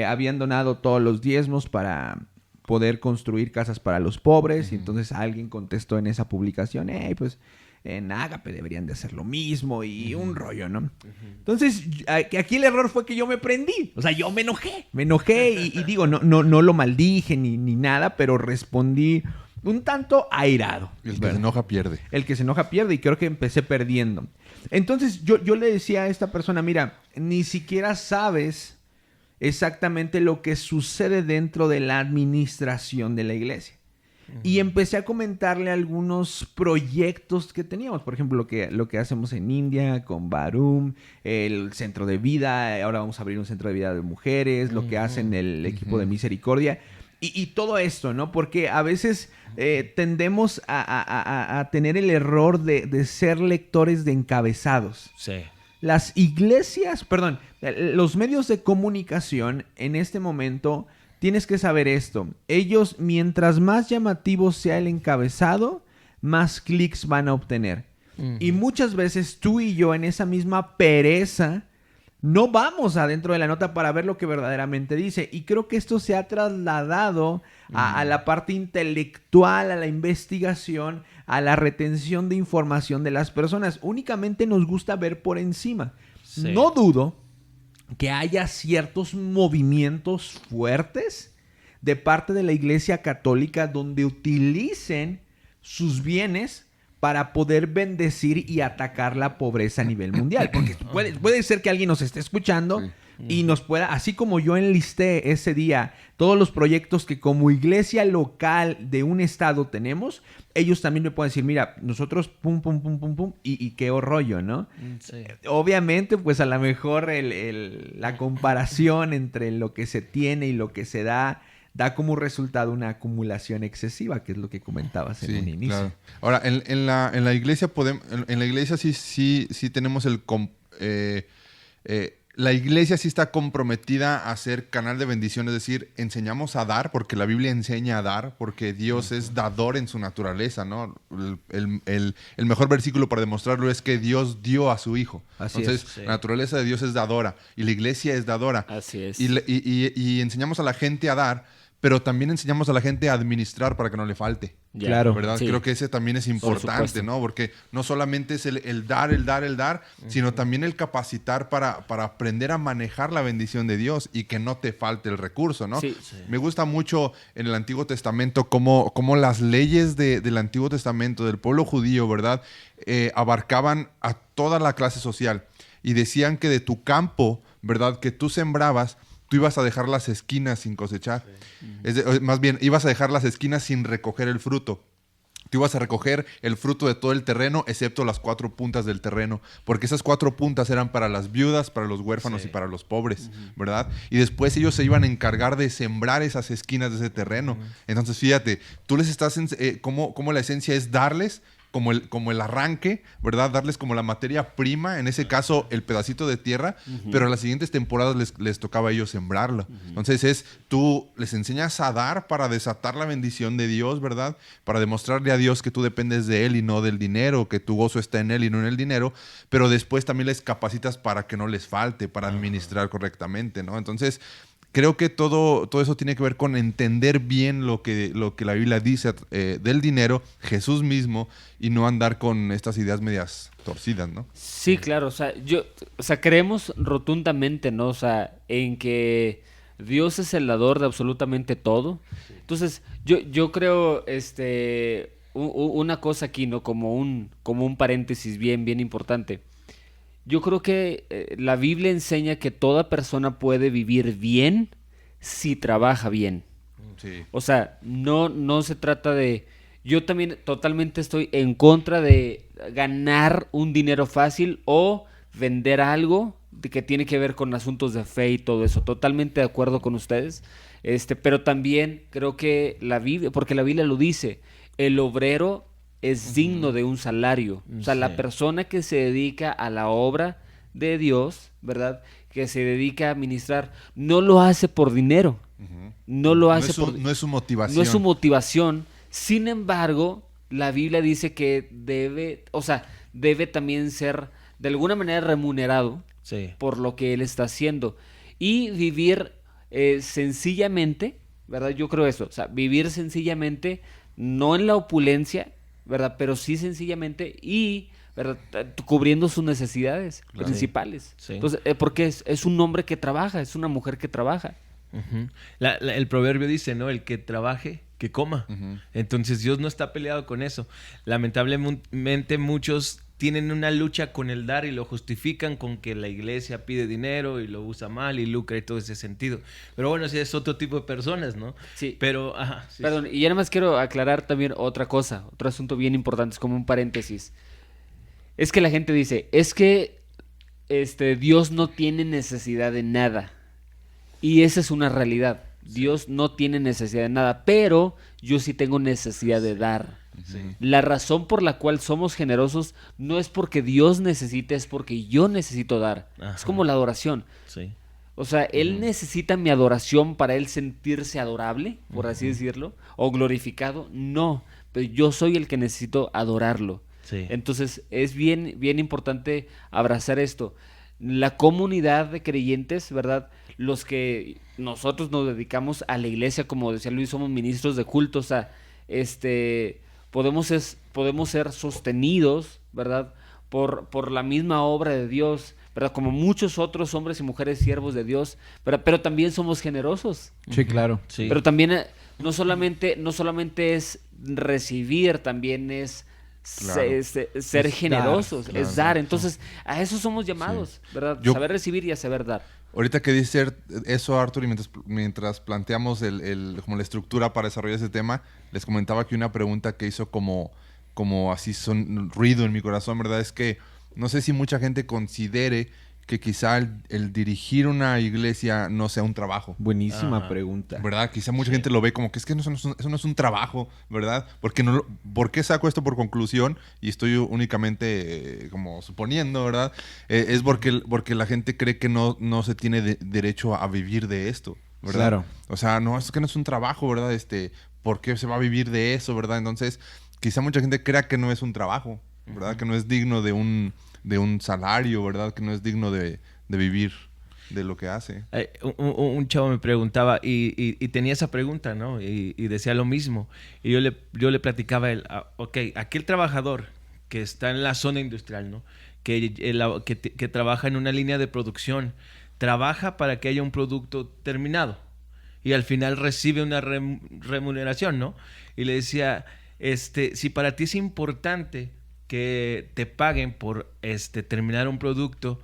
habían donado todos los diezmos para poder construir casas para los pobres. Y entonces alguien contestó en esa publicación, pues en Ágape deberían de hacer lo mismo y un rollo, ¿no? Entonces, aquí el error fue que yo me prendí. O sea, yo me enojé y digo, no lo maldije ni nada, pero respondí un tanto airado. El que se enoja pierde. El que se enoja pierde, y creo que empecé perdiendo. Entonces yo le decía a esta persona, mira, ni siquiera sabes exactamente lo que sucede dentro de la administración de la iglesia. Y empecé a comentarle algunos proyectos que teníamos. Por ejemplo, lo que hacemos en India con Barum, el centro de vida. Ahora vamos a abrir un centro de vida de mujeres. Lo que hacen el equipo de misericordia. Y todo esto, ¿no? Porque a veces tendemos a tener el error de ser lectores de encabezados. Sí. Las iglesias, los medios de comunicación en este momento, tienes que saber esto. Ellos, mientras más llamativo sea el encabezado, más clics van a obtener. Y muchas veces tú y yo, en esa misma pereza no vamos adentro de la nota para ver lo que verdaderamente dice. Y creo que esto se ha trasladado a la parte intelectual, a la investigación, a la retención de información de las personas. Únicamente nos gusta ver por encima. Sí. No dudo que haya ciertos movimientos fuertes de parte de la Iglesia Católica donde utilicen sus bienes para poder bendecir y atacar la pobreza a nivel mundial. Porque puede ser que alguien nos esté escuchando y nos pueda, así como yo enlisté ese día todos los proyectos que como iglesia local de un estado tenemos, ellos también me pueden decir, mira, nosotros pum, pum, pum, pum, pum, y qué rollo, ¿no? Sí. Obviamente, pues a lo mejor la comparación entre lo que se tiene y lo que se da como resultado una acumulación excesiva, que es lo que comentabas en un inicio. Claro. Ahora, en la iglesia en la iglesia sí tenemos la iglesia sí está comprometida a ser canal de bendición, es decir, enseñamos a dar, porque la Biblia enseña a dar, porque Dios es dador en su naturaleza, ¿no? El mejor versículo para demostrarlo es que Dios dio a su Hijo. Así Entonces, es, sí. la naturaleza de Dios es dadora y la iglesia es dadora. Así es. Y enseñamos a la gente a dar, pero también enseñamos a la gente a administrar para que no le falte. Ya. Claro. ¿Verdad? Sí. Creo que ese también es importante, supuesto. ¿no? Porque no solamente es el dar, sino también el capacitar para aprender a manejar la bendición de Dios y que no te falte el recurso, ¿no? Sí. Me gusta mucho en el Antiguo Testamento cómo las leyes del Antiguo Testamento, del pueblo judío, ¿verdad? Abarcaban a toda la clase social y decían que de tu campo, ¿verdad? Que tú sembrabas, tú ibas a dejar las esquinas sin cosechar. Más bien, ibas a dejar las esquinas sin recoger el fruto. Tú ibas a recoger el fruto de todo el terreno, excepto las 4 puntas del terreno, porque esas 4 puntas eran para las viudas, para los huérfanos y para los pobres, ¿verdad? Y después ellos se iban a encargar de sembrar esas esquinas de ese terreno. Entonces, fíjate, tú les estás, como la esencia es darles como el arranque, ¿verdad? Darles como la materia prima, en ese caso el pedacito de tierra, pero en las siguientes temporadas les tocaba a ellos sembrarla. Entonces tú les enseñas a dar para desatar la bendición de Dios, ¿verdad? Para demostrarle a Dios que tú dependes de Él y no del dinero, que tu gozo está en Él y no en el dinero, pero después también les capacitas para que no les falte, para administrar correctamente, ¿no? Entonces, creo que todo eso tiene que ver con entender bien lo que la Biblia dice del dinero, Jesús mismo, y no andar con estas ideas medias torcidas, ¿no? Sí, claro, o sea, creemos rotundamente, ¿no? O sea, en que Dios es el dador de absolutamente todo. Entonces, yo creo, una cosa aquí, ¿no? Como un paréntesis bien importante. Yo creo que la Biblia enseña que toda persona puede vivir bien si trabaja bien. Sí. O sea, no se trata de... Yo también totalmente estoy en contra de ganar un dinero fácil o vender algo que tiene que ver con asuntos de fe y todo eso. Totalmente de acuerdo con ustedes. Pero también creo que la Biblia, porque la Biblia lo dice, el obrero es digno de un salario. O sea, la Sí. persona que se dedica a la obra de Dios, ¿verdad? Que se dedica a ministrar, no lo hace por dinero. No lo hace No es su motivación. no es su motivación. Sin embargo, la Biblia dice que debe también ser de alguna manera remunerado Sí. por lo que él está haciendo. Y vivir sencillamente, ¿verdad? Yo creo eso. O sea, vivir sencillamente, no en la opulencia, ¿verdad? Pero sí sencillamente y, ¿verdad? Cubriendo sus necesidades principales. Sí. Entonces, porque es un hombre que trabaja, es una mujer que trabaja. Ujú. El proverbio dice, ¿no? El que trabaje, que coma. Entonces Dios no está peleado con eso. Lamentablemente muchos tienen una lucha con el dar y lo justifican con que la iglesia pide dinero y lo usa mal y lucra y todo ese sentido. Pero bueno, ese es otro tipo de personas, ¿no? Sí. Pero, sí, Perdón, y ya nada más quiero aclarar también otra cosa, otro asunto bien importante, es como un paréntesis. Es que la gente dice, es que Dios no tiene necesidad de nada. Y esa es una realidad. Dios no tiene necesidad de nada, pero yo sí tengo necesidad de dar. sí. La razón por la cual somos generosos no es porque Dios necesite, es porque yo necesito dar. Ajá. Es como la adoración. Sí. O sea, Él necesita mi adoración para Él sentirse adorable, por así decirlo, o glorificado. No, pero yo soy el que necesito adorarlo. Sí. Entonces, es bien importante abrazar esto. la comunidad de creyentes, ¿verdad? Los que nosotros nos dedicamos a la iglesia, como decía Luis, somos ministros de culto, o sea, podemos ser sostenidos, ¿verdad? Por la misma obra de Dios, ¿verdad? Como muchos otros hombres y mujeres siervos de Dios, ¿verdad? Pero también somos generosos. Sí, claro. Sí. Pero también no solamente es recibir, también es Claro. ser Es generosos, dar, es dar. Entonces, a eso somos llamados, ¿verdad? Yo- Saber recibir y a saber dar. Ahorita que dice eso, Arthur, y mientras planteamos como la estructura para desarrollar ese tema, les comentaba que una pregunta que hizo como así ruido en mi corazón, ¿verdad? Es que no sé si mucha gente considere que quizá el dirigir una iglesia no sea un trabajo. Buenísima Ajá. pregunta. ¿Verdad? Quizá mucha gente lo ve como que es que eso no es un trabajo, ¿verdad? ¿Por qué saco esto por conclusión? Y estoy únicamente como suponiendo, ¿verdad? Es porque la gente cree que no se tiene derecho a vivir de esto, ¿verdad? Claro. O sea, no, es que no es un trabajo, ¿verdad? ¿Por qué se va a vivir de eso, ¿verdad? Entonces, quizá mucha gente crea que no es un trabajo, ¿verdad? Que no es digno de un salario, ¿verdad? Que no es digno de vivir de lo que hace. Un chavo me preguntaba y tenía esa pregunta, ¿no? Y decía lo mismo. Y yo le platicaba a él, ok, aquel trabajador que está en la zona industrial, ¿no? Que trabaja en una línea de producción, trabaja para que haya un producto terminado y al final recibe una remuneración, ¿no? Y le decía, si para ti es importante que te paguen por terminar un producto,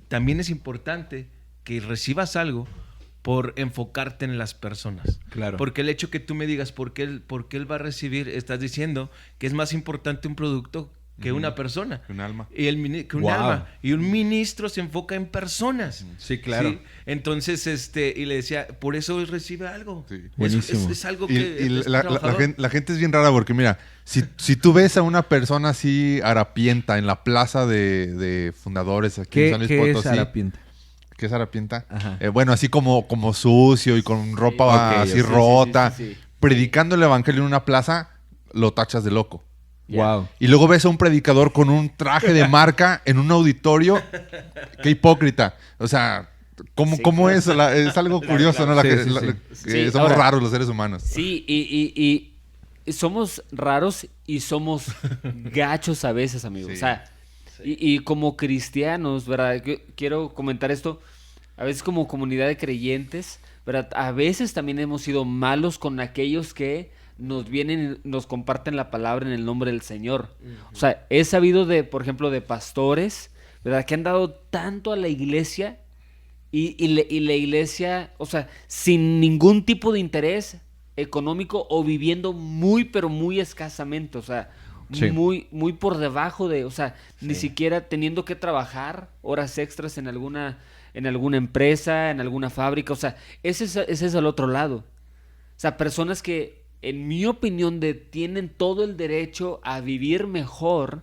también es importante que recibas algo por enfocarte en las personas. Claro. Porque el hecho que tú me digas por qué él va a recibir, estás diciendo que es más importante un producto que una persona. Un alma. Que un Wow. alma. Y un ministro se enfoca en personas. Sí, claro. ¿sí? Entonces, y le decía, por eso él recibe algo. Sí. Buenísimo. Es algo Y que es la trabajador. la gente es bien rara porque, mira, si tú ves a una persona así harapienta en la plaza de fundadores aquí en San Luis ¿Qué es Potosí. harapienta? ¿Qué es harapienta? Ajá. Bueno, así como sucio y con ropa ok, así ok, rota. sí, sí, sí. Predicando el evangelio en una plaza, lo tachas de loco. Ya. Wow. Y luego ves a un predicador con un traje de marca en un auditorio. Qué hipócrita. O sea, ¿cómo Sí, es? Es algo curioso, ¿no? Sí, sí, sí. Sí, Somos ahora- raros los seres humanos. Sí, y somos raros y somos gachos a veces, amigo. Sí. O sea, y como cristianos, ¿verdad? Quiero comentar esto. A veces como comunidad de creyentes, ¿verdad? A veces también hemos sido malos con aquellos que nos vienen y nos comparten la palabra en el nombre del Señor. O sea, he sabido por ejemplo, de pastores, ¿verdad? Que han dado tanto a la iglesia y la iglesia, o sea, sin ningún tipo de interés económico o viviendo muy, pero muy escasamente, o sea, Sí. muy por debajo de, o sea, ni siquiera teniendo que trabajar horas extras en alguna empresa, en alguna fábrica, o sea, ese es el otro lado. O sea, personas que, en mi opinión, tienen todo el derecho a vivir mejor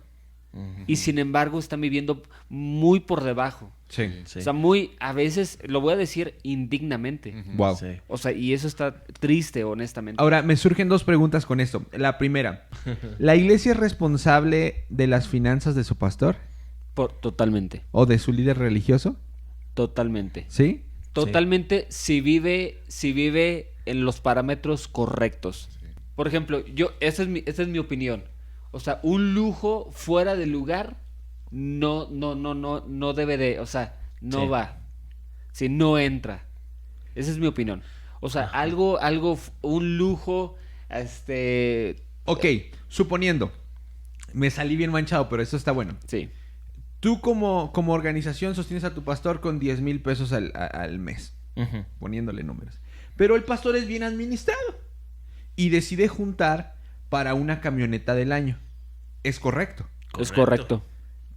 y sin embargo están viviendo muy por debajo. Sí. Sí. O sea, a veces, lo voy a decir indignamente. Wow. Sí. O sea, y eso está triste, honestamente. Ahora, me surgen dos preguntas con esto. La primera, ¿la iglesia es responsable de las finanzas de su pastor Totalmente, o de su líder religioso? totalmente. ¿Sí? Totalmente si vive en los parámetros correctos. Por ejemplo, esa es mi opinión. O sea, un lujo fuera de lugar no debe de, o sea, no Sí. va. Si no entra. Esa es mi opinión. O sea, un lujo, Ok, suponiendo. Me salí bien manchado, pero eso está bueno. sí. Tú como organización sostienes a tu pastor con 10,000 pesos al mes, Ujú. poniéndole números. Pero el pastor es bien administrado y decide juntar para una camioneta del año. Es correcto. Es correcto.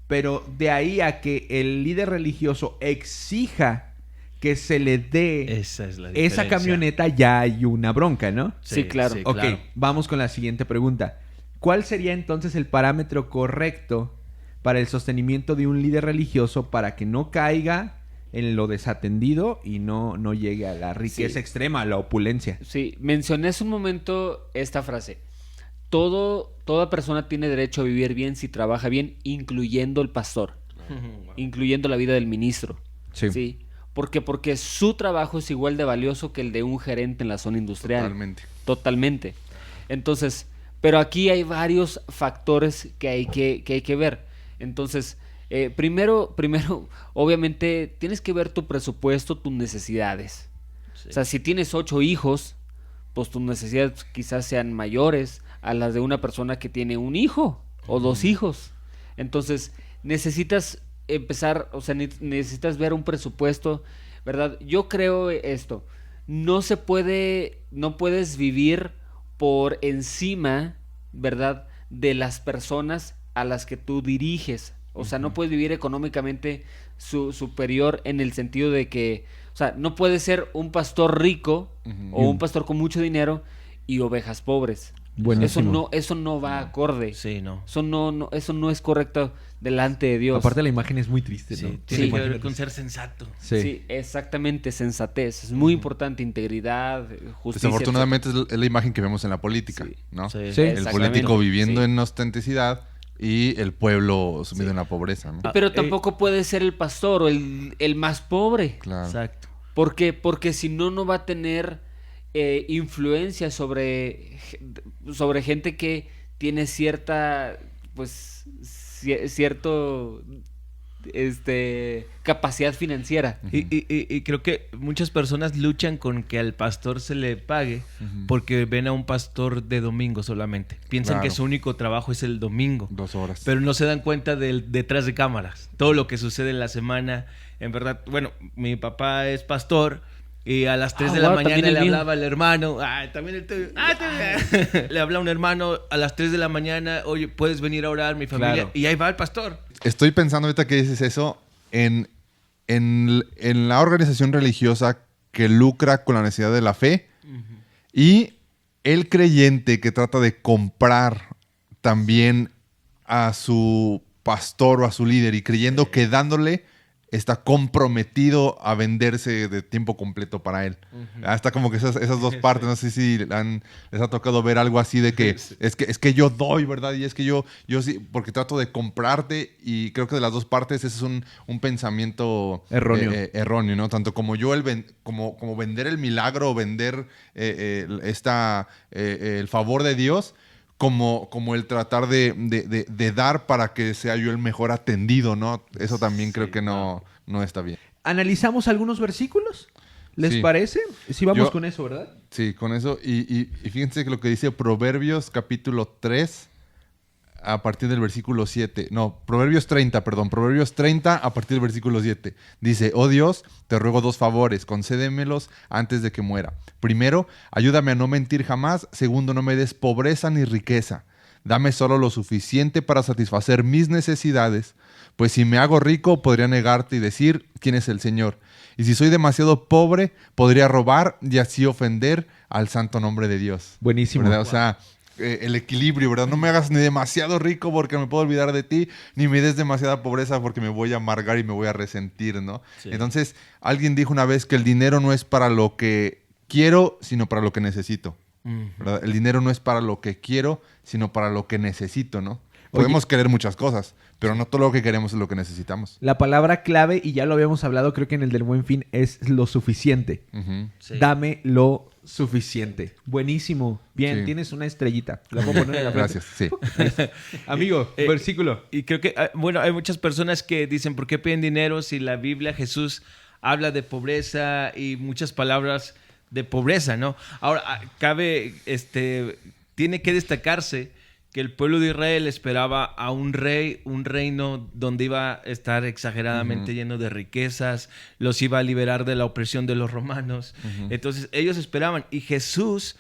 Pero de ahí a que el líder religioso exija que se le dé Esa es la esa diferencia. camioneta, ya hay una bronca, ¿no? Sí, claro. sí, Ok, claro. vamos con la siguiente pregunta. ¿Cuál sería entonces el parámetro correcto para el sostenimiento de un líder religioso para que no caiga en lo desatendido y no llegue a la riqueza Sí. extrema, a la opulencia? Sí, mencioné hace un momento esta frase. Toda persona tiene derecho a vivir bien si trabaja bien, incluyendo el pastor. incluyendo la vida del ministro. Sí. ¿Sí? ¿Por qué? Porque su trabajo es igual de valioso que el de un gerente en la zona industrial. Totalmente. Entonces, pero aquí hay varios factores que hay que ver. Entonces, primero, obviamente, tienes que ver tu presupuesto, tus necesidades. Sí. O sea, si tienes 8 hijos, pues tus necesidades quizás sean mayores a las de una persona que tiene un hijo o 2 hijos. Entonces, necesitas empezar, o sea, necesitas ver un presupuesto, ¿verdad? Yo creo esto, no puedes vivir por encima, ¿verdad?, de las personas a las que tú diriges. O sea, no puedes vivir económicamente superior en el sentido de que, o sea, no puedes ser un pastor rico o un pastor con mucho dinero y ovejas pobres. Buenísimo. Eso no va acorde. Sí, no. Eso no es correcto delante de Dios. Aparte la imagen es muy triste, ¿no? Sí, tiene Sí. que ver con ser sensato. Sí, exactamente, sensatez. Es muy importante, integridad, justicia. Desafortunadamente es la imagen que vemos en la política, Sí. ¿no? Sí. Sí. El Exactamente. político viviendo Sí. en ostentacidad y el pueblo sumido en la pobreza, ¿no? Pero tampoco puede ser el pastor o el más pobre. Claro. Exacto. ¿Por qué? Porque si no, no va a tener influencia sobre gente que tiene cierta, pues, cierto, capacidad financiera. Y creo que muchas personas luchan con que al pastor se le pague porque ven a un pastor de domingo solamente. Piensan Claro. que su único trabajo es el domingo. 2 horas. Pero no se dan cuenta del detrás de cámaras. Todo lo que sucede en la semana. En verdad, bueno, mi papá es pastor y a las 3 de la mañana también el le mío. hablaba al hermano. También el tuyo. También. Le habla a un hermano a las 3 de la mañana. Oye, ¿puedes venir a orar, mi familia? Claro. Y ahí va el pastor. Estoy pensando ahorita que dices eso en la organización religiosa que lucra con la necesidad de la fe y el creyente que trata de comprar también a su pastor o a su líder y creyendo que dándole está comprometido a venderse de tiempo completo para él. Está como que esas 2 partes, no sé si les ha tocado ver algo así de que es que yo doy, ¿verdad? Y es que yo sí, porque trato de comprarte y creo que de las 2 partes ese es un pensamiento Erróneo. Erróneo, ¿no? Tanto como yo como vender el milagro o vender el favor de Dios, como el tratar de dar para que sea yo el mejor atendido, ¿no? Eso también creo que no está bien. ¿Analizamos algunos versículos? ¿Les Sí. parece? Sí, vamos Yo- con eso, ¿verdad? Sí, con eso. Y fíjense que lo que dice Proverbios capítulo 3 a partir del versículo 7. No, Proverbios 30, perdón. Proverbios 30 a partir del versículo 7. Dice, oh Dios, te ruego 2 favores, concédemelos antes de que muera. Primero, ayúdame a no mentir jamás. Segundo, no me des pobreza ni riqueza. Dame solo lo suficiente para satisfacer mis necesidades. Pues si me hago rico, podría negarte y decir, ¿quién es el Señor? Y si soy demasiado pobre, podría robar y así ofender al santo nombre de Dios. Buenísimo. ¿Verdad? O sea, el equilibrio, ¿verdad? No me hagas ni demasiado rico porque me puedo olvidar de ti, ni me des demasiada pobreza porque me voy a amargar y me voy a resentir, ¿no? Sí. Entonces, alguien dijo una vez que el dinero no es para lo que quiero, sino para lo que necesito. ¿Verdad? El dinero no es para lo que quiero, sino para lo que necesito, ¿no? Podemos querer muchas cosas, pero no todo lo que queremos es lo que necesitamos. La palabra clave, y ya lo habíamos hablado, creo que en el del Buen Fin, es lo suficiente. Ujú. Sí. Dame lo suficiente. Buenísimo. Bien, Sí. tienes una estrellita. La puedo poner en la frente. Gracias, sí. Amigo, versículo. Y creo que, bueno, hay muchas personas que dicen, ¿por qué piden dinero si la Biblia, Jesús habla de pobreza y muchas palabras de pobreza, ¿no? Ahora, tiene que destacarse que el pueblo de Israel esperaba a un rey, un reino donde iba a estar exageradamente lleno de riquezas, los iba a liberar de la opresión de los romanos. Entonces, ellos esperaban. Y Jesús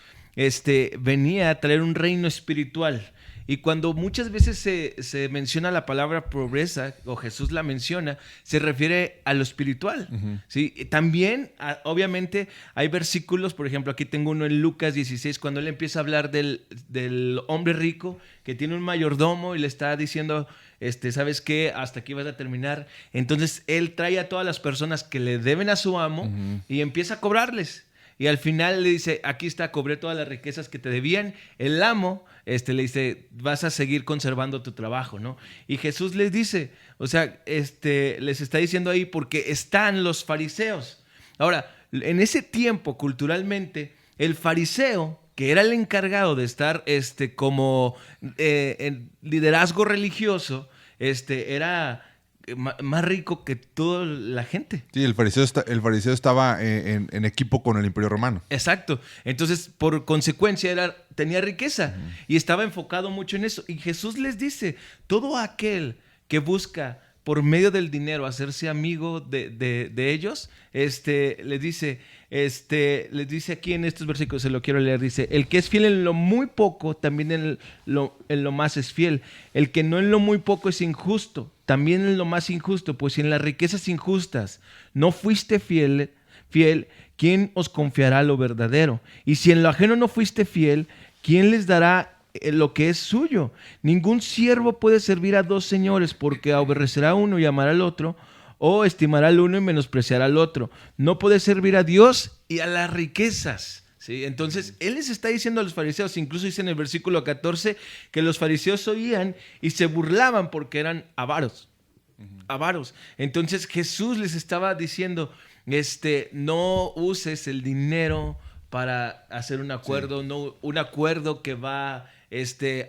venía a traer un reino espiritual. Y cuando muchas veces se menciona la palabra pobreza, o Jesús la menciona, se refiere a lo espiritual. ¿Sí? También, obviamente, hay versículos, por ejemplo, aquí tengo uno en Lucas 16, cuando él empieza a hablar del hombre rico que tiene un mayordomo y le está diciendo, ¿sabes qué? Hasta aquí vas a terminar. Entonces, él trae a todas las personas que le deben a su amo y empieza a cobrarles. Y al final le dice, aquí está, cobré todas las riquezas que te debían. El amo le dice, vas a seguir conservando tu trabajo, ¿no? Y Jesús les dice, o sea, les está diciendo ahí porque están los fariseos. Ahora, en ese tiempo, culturalmente, el fariseo, que era el encargado de estar como en liderazgo religioso, era más rico que toda la gente. Sí, el fariseo estaba en equipo con el Imperio Romano. Exacto. Entonces, por consecuencia, tenía riqueza y estaba enfocado mucho en eso. Y Jesús les dice, todo aquel que busca por medio del dinero hacerse amigo de ellos, les dice aquí en estos versículos, se lo quiero leer, dice, el que es fiel en lo muy poco, también en lo más es fiel. El que no en lo muy poco es injusto, también en lo más injusto, pues si en las riquezas injustas no fuiste fiel, ¿quién os confiará lo verdadero? Y si en lo ajeno no fuiste fiel, ¿quién les dará lo que es suyo? Ningún siervo puede servir a dos señores, porque aborrecerá a uno y amará al otro, o estimará al uno y menospreciará al otro. No puede servir a Dios y a las riquezas. ¿Sí? Entonces, él les está diciendo a los fariseos, incluso dice en el versículo 14, que los fariseos oían y se burlaban porque eran avaros. Avaros. Entonces, Jesús les estaba diciendo, no uses el dinero para hacer un acuerdo, no un acuerdo que va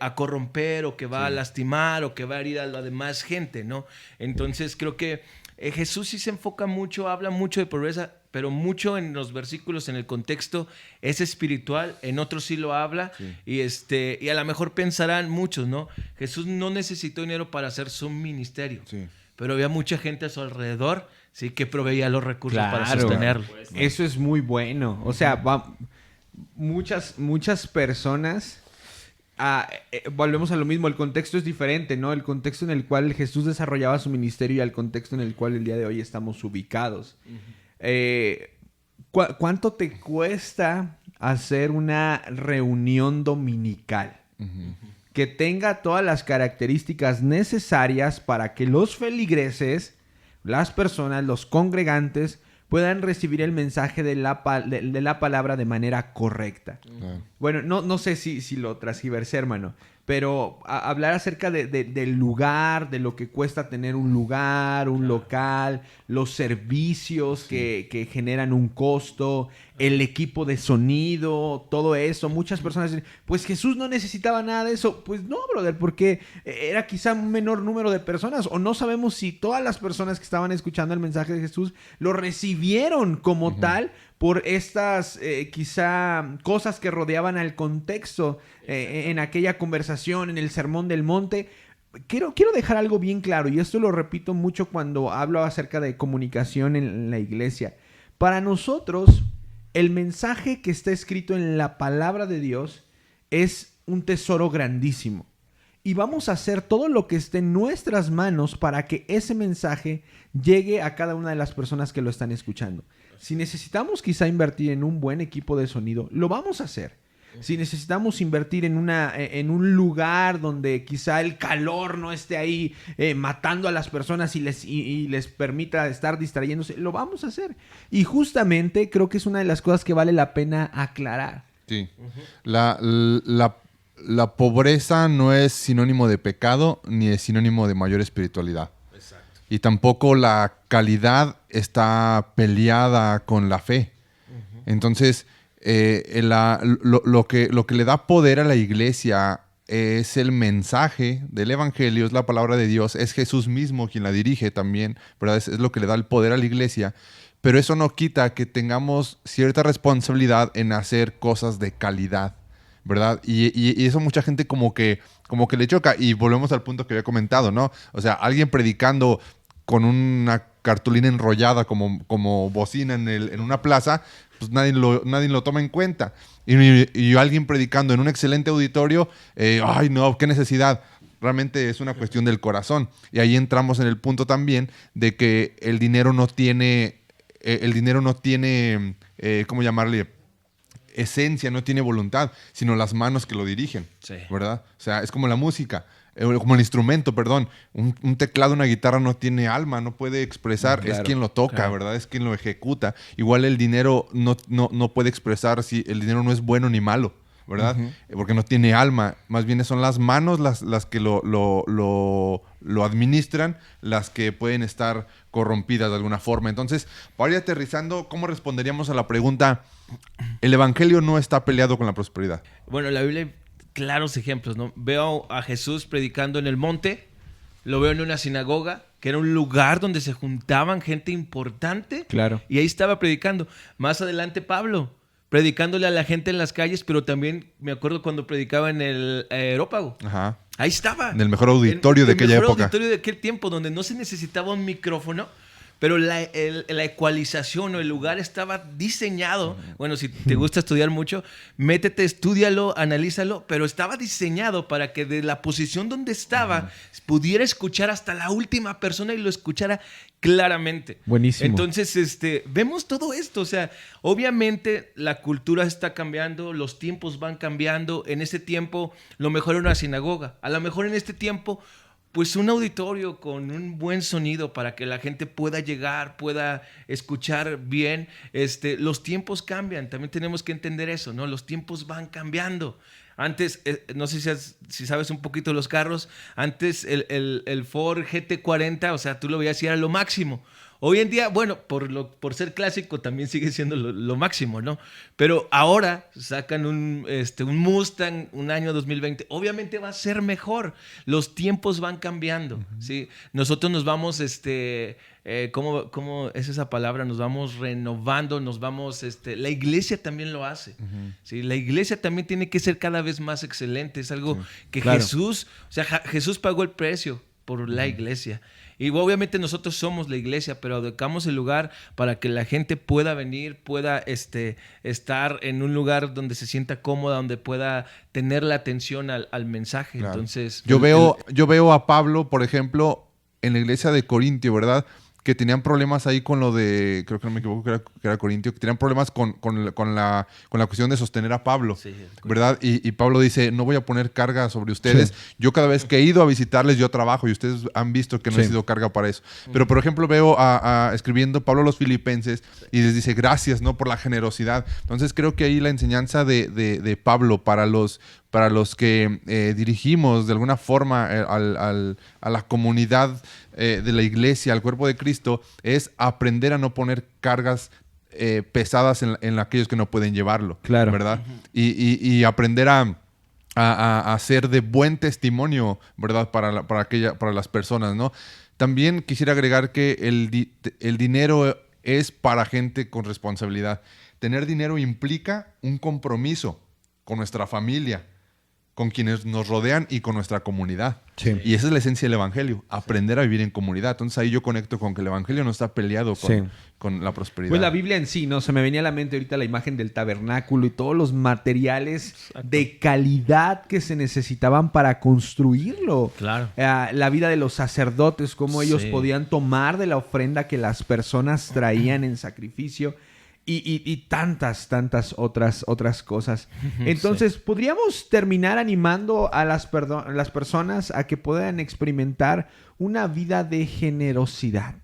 a corromper o que va a lastimar o que va a herir a la demás gente, ¿no? Entonces creo que Jesús sí se enfoca mucho, habla mucho de pobreza, pero mucho en los versículos, en el contexto es espiritual, en otros sí lo habla, y a lo mejor pensarán muchos, ¿no? Jesús no necesitó dinero para hacer su ministerio, pero había mucha gente a su alrededor, sí, que proveía los recursos para sostenerlo. Eso es muy bueno. O sea, muchas personas... volvemos a lo mismo, el contexto es diferente, ¿no? El contexto en el cual Jesús desarrollaba su ministerio y el contexto en el cual el día de hoy estamos ubicados. ¿Cuánto te cuesta hacer una reunión dominical? Que tenga todas las características necesarias para que los feligreses, las personas, los congregantes, puedan recibir el mensaje de la palabra de manera correcta. Bueno, no sé si lo transgiversé, hermano, pero hablar acerca del lugar, de lo que cuesta tener un lugar, un local, los servicios que generan un costo, el equipo de sonido, todo eso. Muchas personas dicen, pues Jesús no necesitaba nada de eso. Pues no, brother, porque era quizá un menor número de personas, o no sabemos si todas las personas que estaban escuchando el mensaje de Jesús lo recibieron como tal por estas quizá cosas que rodeaban al contexto en aquella conversación, en el Sermón del Monte. Quiero dejar algo bien claro, y esto lo repito mucho cuando hablo acerca de comunicación en la iglesia. Para nosotros, el mensaje que está escrito en la palabra de Dios es un tesoro grandísimo. Y vamos a hacer todo lo que esté en nuestras manos para que ese mensaje llegue a cada una de las personas que lo están escuchando. Si necesitamos quizá invertir en un buen equipo de sonido, lo vamos a hacer. Si necesitamos invertir en un lugar donde quizá el calor no esté ahí matando a las personas y les permita estar distrayéndose, lo vamos a hacer. Y justamente creo que es una de las cosas que vale la pena aclarar. Sí. La pobreza no es sinónimo de pecado ni es sinónimo de mayor espiritualidad. Exacto. Y tampoco la calidad está peleada con la fe. Entonces, lo que le da poder a la iglesia es el mensaje del evangelio, es la palabra de Dios, es Jesús mismo quien la dirige también, ¿verdad? Es lo que le da el poder a la iglesia. Pero eso no quita que tengamos cierta responsabilidad en hacer cosas de calidad, ¿verdad? Y eso mucha gente como que le choca. Y volvemos al punto que había comentado, ¿no? O sea, alguien predicando con una cartulina enrollada como bocina en una plaza, pues nadie lo toma en cuenta. Y alguien predicando en un excelente auditorio, ¡ay no! ¡Qué necesidad! Realmente es una cuestión del corazón. Y ahí entramos en el punto también de que el dinero no tiene, ¿cómo llamarle? Esencia, no tiene voluntad, sino las manos que lo dirigen, ¿verdad? O sea, es como la música. como el instrumento, perdón. Un teclado, una guitarra no tiene alma, no puede expresar, Claro, es quien lo toca, claro. ¿verdad? Es quien lo ejecuta. Igual el dinero no puede expresar si el dinero no es bueno ni malo, ¿verdad? Porque no tiene alma. Más bien son las manos las que lo administran, las que pueden estar corrompidas de alguna forma. Entonces, para ir aterrizando, ¿cómo responderíamos a la pregunta? El evangelio no está peleado con la prosperidad. Bueno, la Biblia hay claros ejemplos, ¿no? Veo a Jesús predicando en el monte, lo veo en una sinagoga, que era un lugar donde se juntaban gente importante. Claro. Y ahí estaba predicando. Más adelante Pablo, predicándole a la gente en las calles, pero también me acuerdo cuando predicaba en el Aerópago. Ajá. Ahí estaba. En el mejor auditorio de aquella el mejor época. auditorio de aquel tiempo, donde no se necesitaba un micrófono, pero la ecualización o el lugar estaba diseñado. Bueno, si te gusta estudiar mucho, métete, estúdialo, analízalo, pero estaba diseñado para que de la posición donde estaba pudiera escuchar hasta la última persona y lo escuchara claramente. Buenísimo. Entonces, vemos todo esto. O sea, obviamente la cultura está cambiando, los tiempos van cambiando. En ese tiempo, lo mejor era una sinagoga. A lo mejor en este tiempo, pues un auditorio con un buen sonido para que la gente pueda llegar, pueda escuchar bien. Los tiempos cambian. También tenemos que entender eso, ¿no? Los tiempos van cambiando. Antes, no sé si sabes un poquito de los carros, antes el Ford GT40, o sea, tú lo veías y era lo máximo. Hoy en día, bueno, por ser clásico también sigue siendo lo máximo, ¿no? Pero ahora sacan un Mustang, un año 2020. Obviamente va a ser mejor. Los tiempos van cambiando, ¿sí? Nosotros nos vamos, ¿cómo es esa palabra? Nos vamos renovando, nos vamos, la iglesia también lo hace, ¿sí? La iglesia también tiene que ser cada vez más excelente. Es algo que claro. Jesús pagó el precio por la iglesia. Y obviamente nosotros somos la iglesia, pero adecuamos el lugar para que la gente pueda venir, pueda estar en un lugar donde se sienta cómoda, donde pueda tener la atención al mensaje. Claro. Entonces, Yo veo a Pablo, por ejemplo, en la iglesia de Corintio, ¿verdad? Que tenían problemas ahí con lo de, creo que no me equivoco, que era Corintio, que tenían problemas con la cuestión de sostener a Pablo, Sí, ¿verdad? Y Pablo dice, no voy a poner carga sobre ustedes. Sí. Yo cada vez que he ido a visitarles, yo trabajo y ustedes han visto que no he Sí. sido carga para eso. Pero, por ejemplo, veo escribiendo Pablo a los filipenses y les dice, gracias, ¿no? Por la generosidad. Entonces, creo que ahí la enseñanza de Pablo para los que dirigimos de alguna forma a la comunidad de la iglesia, al cuerpo de Cristo, es aprender a no poner cargas pesadas en aquellos que no pueden llevarlo. Claro. ¿Verdad? Y aprender a ser de buen testimonio, ¿verdad? Para las personas, ¿no? También quisiera agregar que el dinero es para gente con responsabilidad. Tener dinero implica un compromiso con nuestra familia, con quienes nos rodean y con nuestra comunidad. Sí. Y esa es la esencia del evangelio, aprender a vivir en comunidad. Entonces ahí yo conecto con que el evangelio no está peleado con la prosperidad. Pues la Biblia en sí, ¿no? Se me venía a la mente ahorita la imagen del tabernáculo y todos los materiales de calidad que se necesitaban para construirlo. Claro. La vida de los sacerdotes, cómo ellos Sí. podían tomar de la ofrenda que las personas traían en sacrificio. Y tantas otras cosas. Entonces, ¿podríamos terminar animando a las personas a que puedan experimentar una vida de generosidad?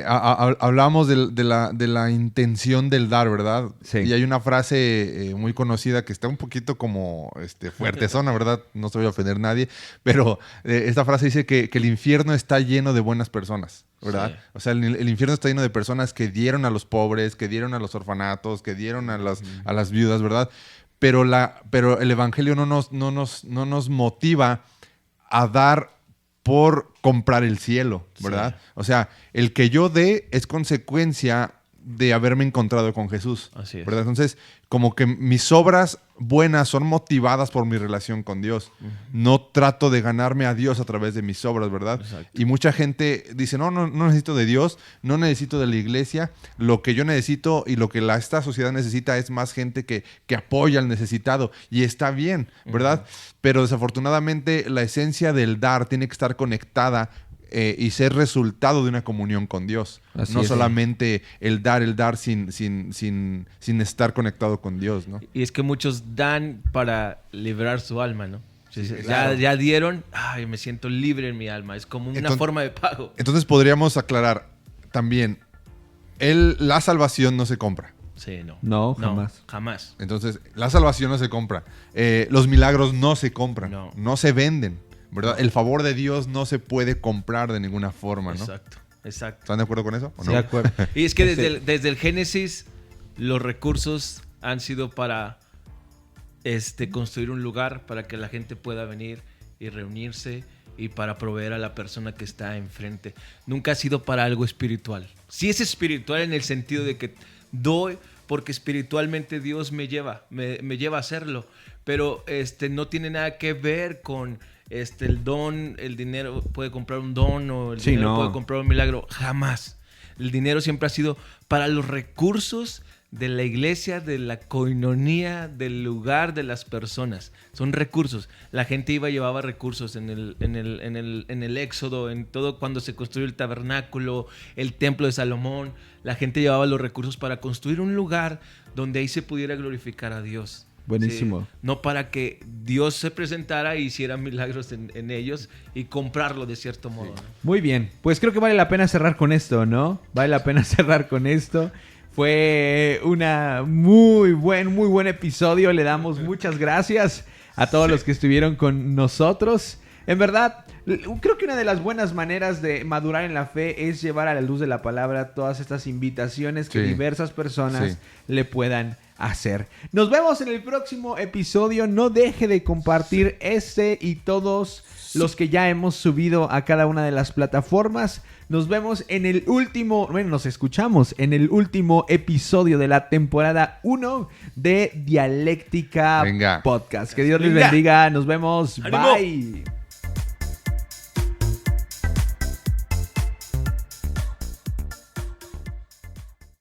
Hablábamos de la intención del dar, ¿verdad? Sí. Y hay una frase muy conocida que está un poquito como fuertezona, ¿verdad? No se voy a ofender a nadie, pero esta frase dice que el infierno está lleno de buenas personas, ¿verdad? Sí. O sea, el infierno está lleno de personas que dieron a los pobres, que dieron a los orfanatos, que dieron a las viudas, ¿verdad? Pero el evangelio no nos motiva a dar por comprar el cielo, ¿verdad? Sí. O sea, el que yo dé es consecuencia de haberme encontrado con Jesús, Así es. ¿verdad? Entonces, como que mis obras buenas son motivadas por mi relación con Dios. No trato de ganarme a Dios a través de mis obras, ¿verdad? Exacto. Y mucha gente dice, no necesito de Dios, no necesito de la iglesia. Lo que yo necesito y lo que esta sociedad necesita es más gente que apoya al necesitado. Y está bien, ¿verdad? Pero desafortunadamente la esencia del dar tiene que estar conectada y ser resultado de una comunión con Dios. Así No es. solamente el dar sin estar conectado con Dios, ¿no? Y es que muchos dan para librar su alma, ¿no? Sí, sí. claro. Ya dieron, ay, me siento libre en mi alma. Es como una forma de pago. Entonces podríamos aclarar también, la salvación no se compra. Sí, no. No, jamás. Jamás. Entonces, la salvación no se compra. Los milagros no se compran. No se venden, ¿verdad? El favor de Dios no se puede comprar de ninguna forma, ¿no? Exacto. ¿Están de acuerdo con eso? ¿O no? De acuerdo. Y es que desde el Génesis, los recursos han sido para construir un lugar para que la gente pueda venir y reunirse y para proveer a la persona que está enfrente. Nunca ha sido para algo espiritual. Sí es espiritual en el sentido de que doy porque espiritualmente Dios me lleva a hacerlo, pero no tiene nada que ver con el don. El dinero puede comprar un don o el dinero puede comprar un milagro. Jamás. El dinero siempre ha sido para los recursos de la iglesia, de la coinonía, del lugar, de las personas. Son recursos. La gente llevaba recursos en el Éxodo, en todo cuando se construyó el tabernáculo, el templo de Salomón. La gente llevaba los recursos para construir un lugar donde ahí se pudiera glorificar a Dios. Buenísimo. Sí, no para que Dios se presentara e hiciera milagros en ellos y comprarlo de cierto modo, ¿no? Muy bien. Pues creo que vale la pena cerrar con esto, ¿no? Vale la pena cerrar con esto. Fue una muy buen episodio. Le damos muchas gracias a todos los que estuvieron con nosotros. En verdad, creo que una de las buenas maneras de madurar en la fe es llevar a la luz de la palabra todas estas invitaciones que diversas personas le puedan hacer. Nos vemos en el próximo episodio. No deje de compartir y todos los que ya hemos subido a cada una de las plataformas. Nos vemos en el último, nos escuchamos en el último episodio de la temporada 1 de Dialéctica Podcast. Que Dios les bendiga. Nos vemos. ¡Ánimo! Bye.